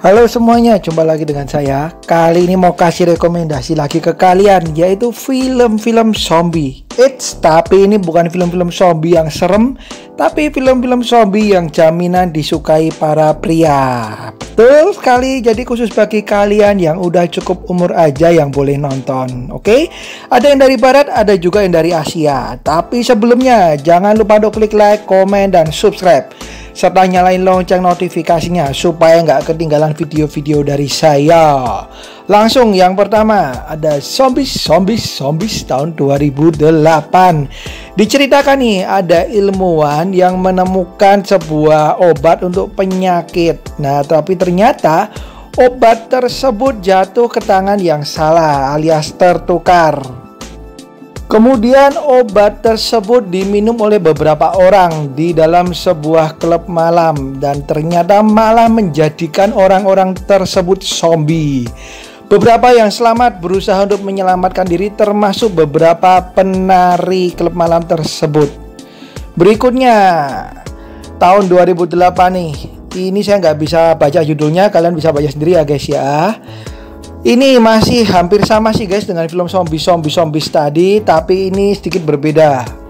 Halo semuanya, jumpa lagi dengan saya. Kali ini mau kasih rekomendasi lagi ke kalian, yaitu film-film zombie. Tapi ini bukan film-film zombie yang serem, tapi film-film zombie yang jaminan disukai para pria. Betul sekali, jadi khusus bagi kalian yang udah cukup umur aja yang boleh nonton. Oke? Ada yang dari barat, ada juga yang dari Asia. Tapi sebelumnya, jangan lupa untuk klik like, komen, dan subscribe, serta nyalain lonceng notifikasinya supaya nggak ketinggalan video-video dari saya. Langsung yang pertama ada Zombies tahun 2008. Diceritakan nih, ada ilmuwan yang menemukan sebuah obat untuk penyakit. Nah, tapi ternyata obat tersebut jatuh ke tangan yang salah alias tertukar. Kemudian obat tersebut diminum oleh beberapa orang di dalam sebuah klub malam dan ternyata malah menjadikan orang-orang tersebut zombie. Beberapa yang selamat berusaha untuk menyelamatkan diri, termasuk beberapa penari klub malam tersebut. Berikutnya tahun 2008 nih. Ini saya nggak bisa baca judulnya, kalian bisa baca sendiri ya guys ya. Ini masih hampir sama sih guys dengan film zombies tadi, tapi ini sedikit berbeda.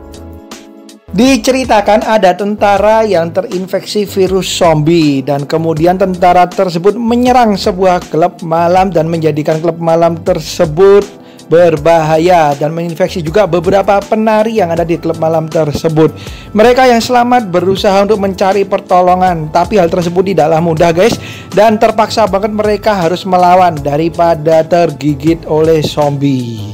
Diceritakan ada tentara yang terinfeksi virus zombie dan kemudian tentara tersebut menyerang sebuah klub malam dan menjadikan klub malam tersebut berbahaya dan menginfeksi juga beberapa penari yang ada di klub malam tersebut. Mereka yang selamat berusaha untuk mencari pertolongan, tapi hal tersebut tidaklah mudah guys, dan terpaksa banget mereka harus melawan daripada tergigit oleh zombie.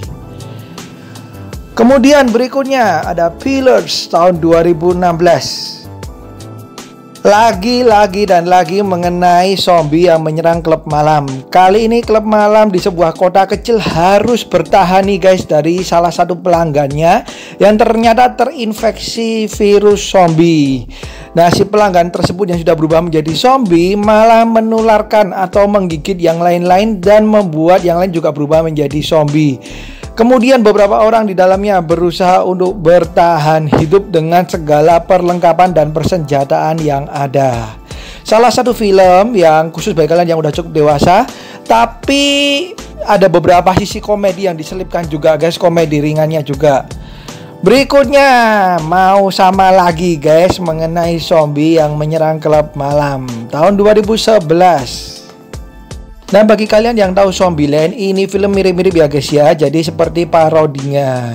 Kemudian berikutnya ada Pillars tahun 2016. Lagi mengenai zombie yang menyerang klub malam. Kali ini klub malam di sebuah kota kecil harus bertahan nih guys dari salah satu pelanggannya yang ternyata terinfeksi virus zombie. Nah, si pelanggan tersebut yang sudah berubah menjadi zombie malah menularkan atau menggigit yang lain-lain dan membuat yang lain juga berubah menjadi zombie. Kemudian beberapa orang di dalamnya berusaha untuk bertahan hidup dengan segala perlengkapan dan persenjataan yang ada. Salah satu film yang khusus bagi kalian yang udah cukup dewasa, tapi ada beberapa sisi komedi yang diselipkan juga guys, komedi ringannya juga. Berikutnya mau sama lagi guys mengenai zombie yang menyerang klub malam tahun 2011. Dan bagi kalian yang tahu Zombieland, ini film mirip-mirip ya guys ya, jadi seperti parodinya.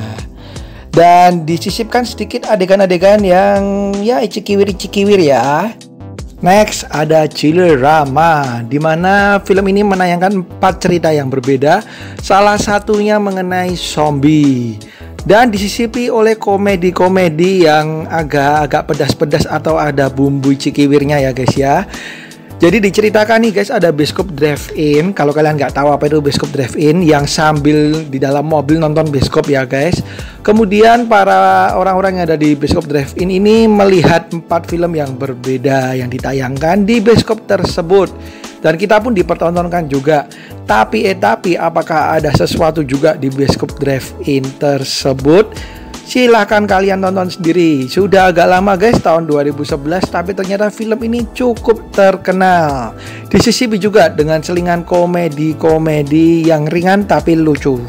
Dan disisipkan sedikit adegan-adegan yang ya cikiwir ya. Next ada Chillerama, dimana film ini menayangkan 4 cerita yang berbeda, salah satunya mengenai zombie. Dan disisipi oleh komedi-komedi yang agak pedas-pedas atau ada bumbu cikiwirnya ya guys ya. Jadi diceritakan nih guys, ada bioskop drive-in. Kalau kalian nggak tahu apa itu bioskop drive-in, yang sambil di dalam mobil nonton bioskop ya guys. Kemudian para orang-orang yang ada di bioskop drive-in ini melihat 4 film yang berbeda yang ditayangkan di bioskop tersebut. Dan kita pun dipertontonkan juga. Tapi apakah ada sesuatu juga di bioskop drive-in tersebut? Silahkan kalian tonton sendiri. Sudah agak lama guys, tahun 2011, tapi ternyata film ini cukup terkenal. Disisipi juga dengan selingan komedi yang ringan tapi lucu.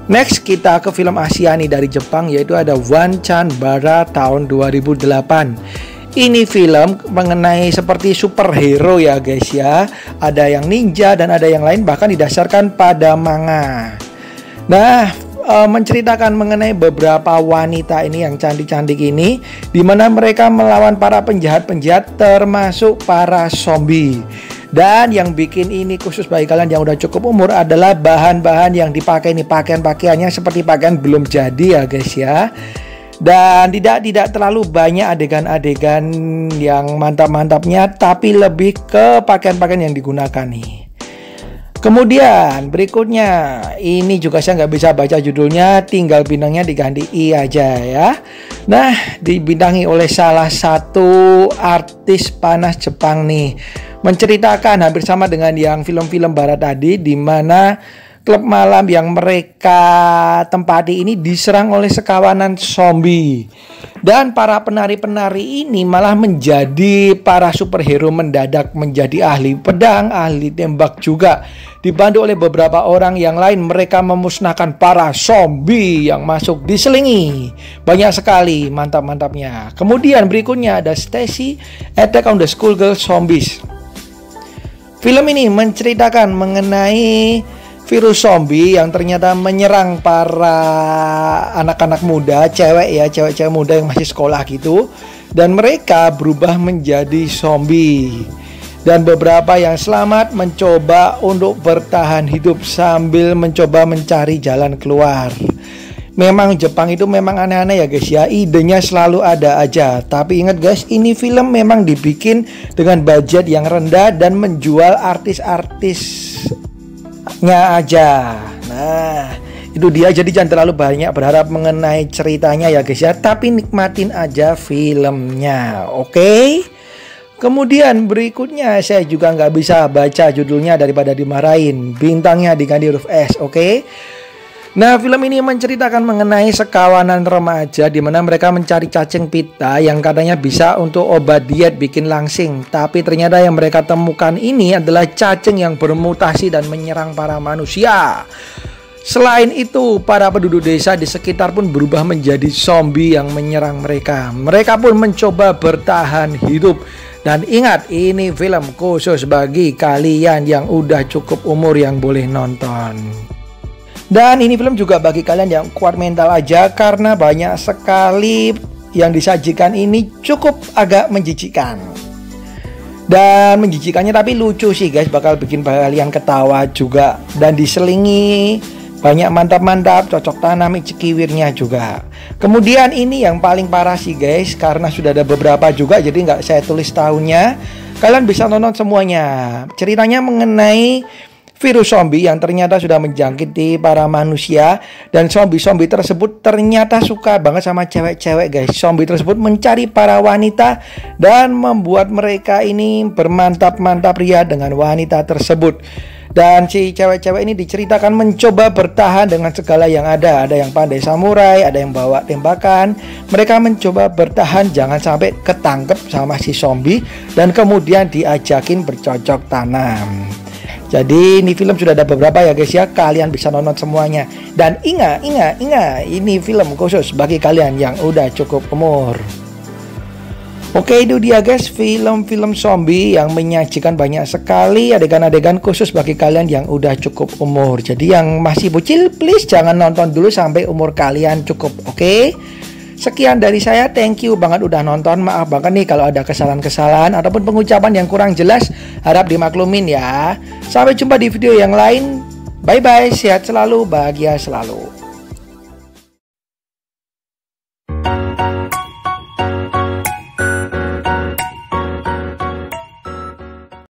Next kita ke film Asia nih dari Jepang, yaitu ada Wanchambara tahun 2008. Ini film mengenai seperti superhero ya guys ya. Ada yang ninja dan ada yang lain, bahkan didasarkan pada manga. Nah, menceritakan mengenai beberapa wanita ini yang cantik-cantik ini, di mana mereka melawan para penjahat-penjahat termasuk para zombie. Dan yang bikin ini khusus bagi kalian yang udah cukup umur adalah bahan-bahan yang dipakai nih, pakaiannya seperti pakaian belum jadi ya guys ya. Dan tidak terlalu banyak adegan-adegan yang mantap-mantapnya, tapi lebih ke pakaian-pakaian yang digunakan nih. Kemudian berikutnya, ini juga saya nggak bisa baca judulnya, tinggal bintangnya diganti I aja ya. Nah, dibintangi oleh salah satu artis panas Jepang nih. Menceritakan hampir sama dengan yang film-film barat tadi, di mana klub malam yang mereka tempati ini diserang oleh sekawanan zombie. Dan para penari-penari ini malah menjadi para superhero mendadak, menjadi ahli pedang, ahli tembak juga. Dibantu oleh beberapa orang yang lain, mereka memusnahkan para zombie yang masuk diselingi. Banyak sekali, mantap-mantapnya. Kemudian berikutnya ada Stacy Attack on the Schoolgirl Zombies. Film ini menceritakan mengenai virus zombie yang ternyata menyerang para anak-anak muda, cewek-cewek muda yang masih sekolah gitu, dan mereka berubah menjadi zombie. Dan beberapa yang selamat mencoba untuk bertahan hidup sambil mencoba mencari jalan keluar. Memang Jepang itu memang aneh-aneh ya guys ya, idenya selalu ada aja. Tapi ingat guys, ini film memang dibikin dengan budget yang rendah dan menjual artis-artisnya aja. Nah, itu dia, jadi jangan terlalu banyak berharap mengenai ceritanya ya guys ya, tapi nikmatin aja filmnya, oke? Kemudian berikutnya saya juga nggak bisa baca judulnya daripada dimarahin. Bintangnya diganti huruf S, oke? Nah, film ini menceritakan mengenai sekawanan remaja di mana mereka mencari cacing pita yang katanya bisa untuk obat diet bikin langsing. Tapi ternyata yang mereka temukan ini adalah cacing yang bermutasi dan menyerang para manusia. Selain itu, para penduduk desa di sekitar pun berubah menjadi zombie yang menyerang mereka. Mereka pun mencoba bertahan hidup. Dan ingat, ini film khusus bagi kalian yang udah cukup umur yang boleh nonton. Dan ini film juga bagi kalian yang kuat mental aja, karena banyak sekali yang disajikan ini cukup agak menjijikkan. Dan menjijikannya tapi lucu sih guys, bakal bikin kalian ketawa juga. Dan diselingi banyak mantap-mantap, cocok tanam cikiwirnya juga. Kemudian ini yang paling parah sih guys, karena sudah ada beberapa juga, jadi nggak saya tulis tahunnya. Kalian bisa nonton semuanya. Ceritanya mengenai virus zombie yang ternyata sudah menjangkiti para manusia. Dan zombie-zombie tersebut ternyata suka banget sama cewek-cewek guys. Zombie tersebut mencari para wanita dan membuat mereka ini bermantap-mantap ria dengan wanita tersebut. Dan si cewek-cewek ini diceritakan mencoba bertahan dengan segala yang ada. Ada yang pandai samurai, ada yang bawa tembakan. Mereka mencoba bertahan jangan sampai ketangkep sama si zombie dan kemudian diajakin bercocok tanam. Jadi ini film sudah ada beberapa ya guys ya, kalian bisa nonton semuanya. Dan ingat, ini film khusus bagi kalian yang udah cukup umur. Oke, itu dia guys, film-film zombie yang menyajikan banyak sekali adegan-adegan khusus bagi kalian yang udah cukup umur. Jadi yang masih bocil, please jangan nonton dulu sampai umur kalian cukup, oke? Sekian dari saya, thank you banget udah nonton. Maaf banget nih kalau ada kesalahan-kesalahan ataupun pengucapan yang kurang jelas, harap dimaklumin ya. Sampai jumpa di video yang lain. Bye-bye, sehat selalu, bahagia selalu.